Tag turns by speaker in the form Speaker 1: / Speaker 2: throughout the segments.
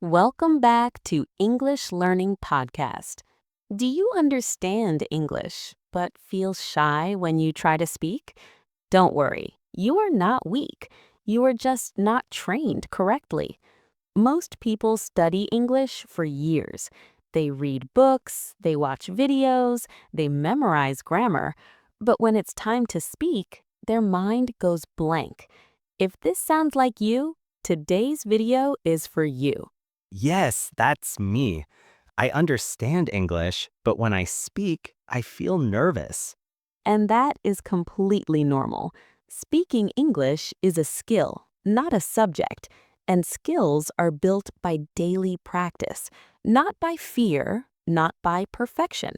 Speaker 1: Welcome back to English Learning Podcast. Do you understand English but feel shy when you try to speak? Don't worry, you are not weak. You are just not trained correctly. Most people study English for years. They read books, they watch videos, they memorize grammar. But when it's time to speak, their mind goes blank. If this sounds like you, today's video is for you.
Speaker 2: Yes, that's me. I understand English, but when I speak, I feel nervous.
Speaker 1: And that is completely normal. Speaking English is a skill, not a subject, and skills are built by daily practice, not by fear, not by perfection.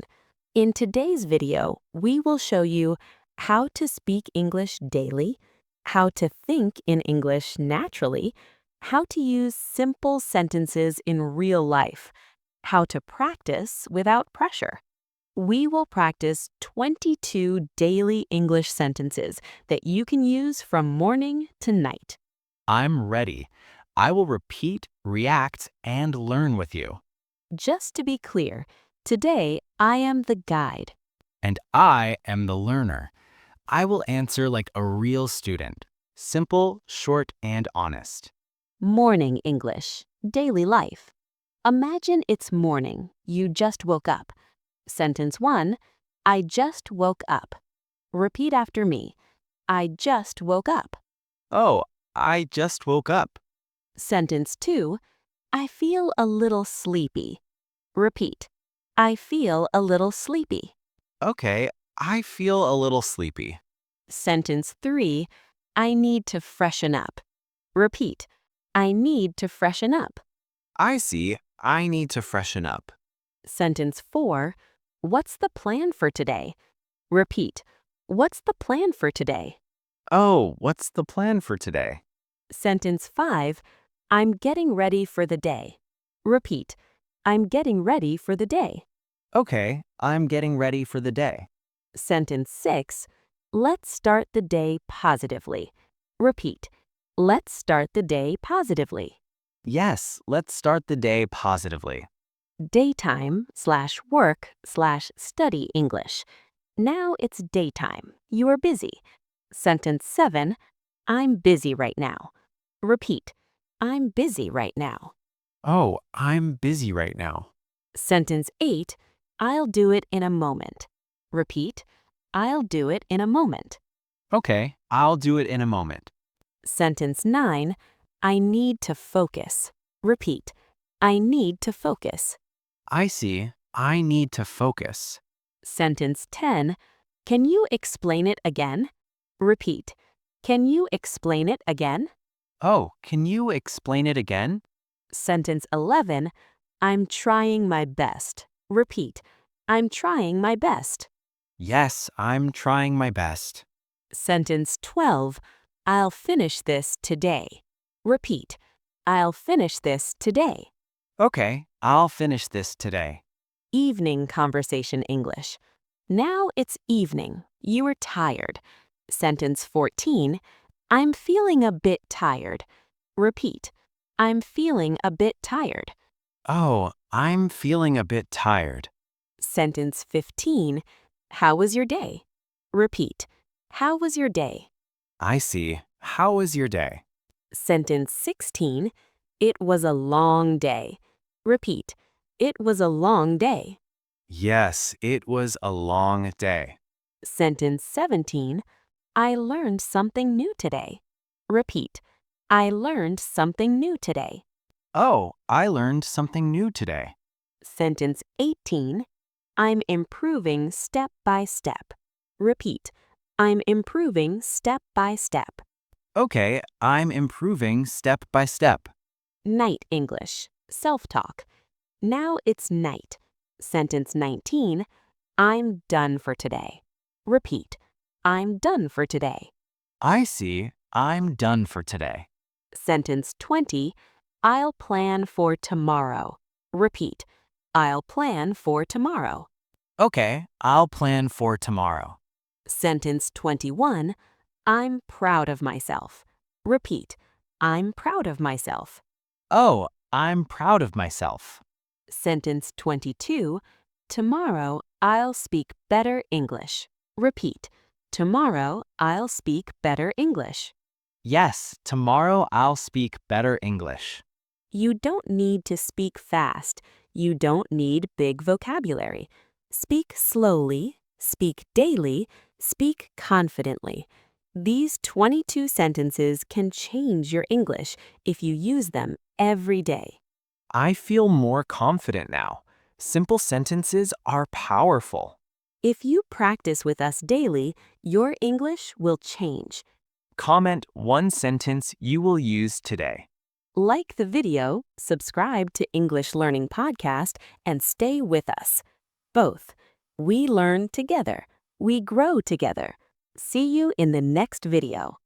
Speaker 1: In today's video, we will show you how to speak English daily, how to think in English naturally, how to use simple sentences in real life, how to practice without pressure. We will practice 22 daily English sentences that you can use from morning to night.
Speaker 2: I'm ready. I will repeat, react, and learn with you.
Speaker 1: Just to be clear, today I am the guide.
Speaker 2: And I am the learner. I will answer like a real student. Simple, short, and honest.
Speaker 1: Morning English, daily life. Imagine it's morning. You just woke up. Sentence 1, I just woke up. Repeat after me. I just woke up.
Speaker 2: Oh, I just woke up.
Speaker 1: Sentence 2, I feel a little sleepy. Repeat. I feel a little sleepy.
Speaker 2: Okay, I feel a little sleepy.
Speaker 1: Sentence 3, I need to freshen up. Repeat. I need to freshen up.
Speaker 2: I see. I need to freshen up.
Speaker 1: Sentence 4, what's the plan for today? Repeat. What's the plan for today?
Speaker 2: Oh, what's the plan for today?
Speaker 1: Sentence 5, I'm getting ready for the day. Repeat. I'm getting ready for the day.
Speaker 2: Okay, I'm getting ready for the day.
Speaker 1: Sentence 6, let's start the day positively. Repeat. Let's start the day positively.
Speaker 2: Yes, let's start the day positively.
Speaker 1: Daytime/work/study English. Now it's daytime. You are busy. Sentence 7, I'm busy right now. Repeat. I'm busy right now.
Speaker 2: Oh, I'm busy right now.
Speaker 1: Sentence 8, I'll do it in a moment. Repeat. I'll do it in a moment.
Speaker 2: Okay, I'll do it in a moment.
Speaker 1: Sentence 9, I need to focus. Repeat. I need to focus.
Speaker 2: I see. I need to focus.
Speaker 1: Sentence 10, can you explain it again? Repeat. Can you explain it again?
Speaker 2: Oh, can you explain it again?
Speaker 1: Sentence 11, I'm trying my best. Repeat. I'm trying my best.
Speaker 2: Yes, I'm trying my best.
Speaker 1: Sentence 12, I'll finish this today. Repeat. I'll finish this today.
Speaker 2: Okay, I'll finish this today.
Speaker 1: Evening conversation English. Now it's evening. You are tired. Sentence 14, I'm feeling a bit tired. Repeat. I'm feeling a bit tired.
Speaker 2: Oh, I'm feeling a bit tired.
Speaker 1: Sentence 15, how was your day? Repeat. How was your day?
Speaker 2: I see. How was your day?
Speaker 1: Sentence 16, it was a long day. Repeat. It was a long day.
Speaker 2: Yes, it was a long day.
Speaker 1: Sentence 17, I learned something new today. Repeat. I learned something new today.
Speaker 2: Oh, I learned something new today.
Speaker 1: Sentence 18, I'm improving step by step. Repeat. I'm improving step by step.
Speaker 2: Okay, I'm improving step by step.
Speaker 1: Night English. Self-talk. Now it's night. Sentence 19, I'm done for today. Repeat. I'm done for today.
Speaker 2: I see. I'm done for today.
Speaker 1: Sentence 20, I'll plan for tomorrow. Repeat. I'll plan for tomorrow.
Speaker 2: Okay, I'll plan for tomorrow.
Speaker 1: Sentence 21, I'm proud of myself. Repeat. I'm proud of myself.
Speaker 2: Oh, I'm proud of myself.
Speaker 1: Sentence 22. Tomorrow, I'll speak better English. Repeat. Tomorrow, I'll speak better English.
Speaker 2: Yes, tomorrow I'll speak better English.
Speaker 1: You don't need to speak fast. You don't need big vocabulary. Speak slowly, speak daily, speak confidently. These 22 sentences can change your English if you use them every day.
Speaker 2: I feel more confident now. Simple sentences are powerful.
Speaker 1: If you practice with us daily, your English will change.
Speaker 2: Comment one sentence you will use today.
Speaker 1: Like the video, subscribe to English Learning Podcast, and stay with us. Both. We learn together. We grow together. See you in the next video.